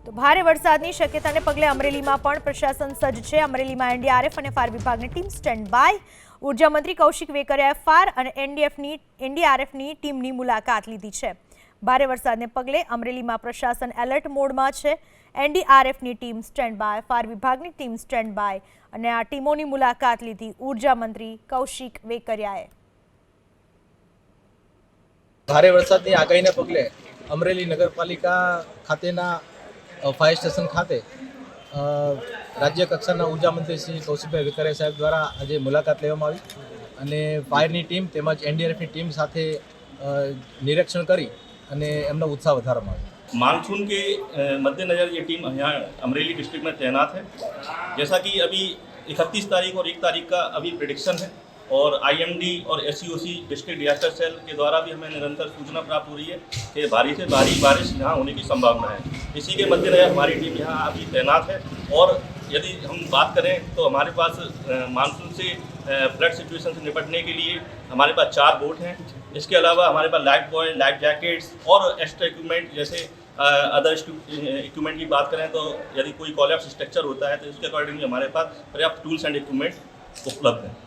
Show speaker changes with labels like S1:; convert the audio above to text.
S1: તો ભારે વરસાદની શક્યતાને પગલે અમરેલીમાં પણ પ્રશાસન સજ્જ છે। અમરેલીમાં એનડીઆરએફ અને ફાયર વિભાગની ટીમ સ્ટેન્ડ બાય। ઉર્જા મંત્રી કૌશિક વેકરિયાએ ફાયર અને એનડીઆરએફની ટીમની મુલાકાત લીધી છે। ભારે વરસાદને પગલે અમરેલીમાં પ્રશાસન એલર્ટ મોડમાં છે। એનડીઆરએફની ટીમ સ્ટેન્ડ બાય, ફાયર વિભાગની ટીમ સ્ટેન્ડ બાય અને આ ટીમોની મુલાકાત લીધી ઉર્જા મંત્રી કૌશિક વેકરિયાએ।
S2: ભારે વરસાદની આગાહીને પગલે અમરેલી નગરપાલિકા ખાતેના ફાયર સ્ટેશન ખાતે રાજ્ય કક્ષાના ઉર્જા મંત્રી શ્રી કૌશિકભાઈ વેકરિયા સાહેબ દ્વારા આજે મુલાકાત લેવામાં આવી અને ફાયરની ટીમ તેમજ એનડીઆરએફની ટીમ સાથે નિરીક્ષણ કરી અને એમનો उत्साह વધારવામાં આવ્યો।
S3: मानसून के मद्देनज़र ये टीम यहाँ अमरेली डिस्ट्रिक्ट में तैनात है। जैसा कि अभी 31 तारीख और 1 तारीख का अभी प्रेडिक्शन है और आईएमडी और एससीओसी डिस्ट्रिक्ट डिजास्टर सेल के द्वारा भी हमें निरंतर सूचना प्राप्त हो रही है कि भारी से भारी बारिश यहाँ होने की संभावना है। इसी के मद्देनज़र हमारी टीम यहाँ अभी तैनात है और यदि हम बात करें तो हमारे पास मानसून से फ्लड सिचुएशन से निपटने के लिए हमारे पास 4 बोट हैं। इसके अलावा हमारे पास लाइफ बॉय, लाइफ जैकेट्स और एक्स्ट्रा इक्विपमेंट जैसे अदर इक्विपमेंट की बात करें तो यदि कोई कॉलेप्स स्ट्रक्चर होता है तो उसके अकॉर्डिंगली हमारे पास पर्याप्त टूल्स एंड इक्विपमेंट उपलब्ध हैं।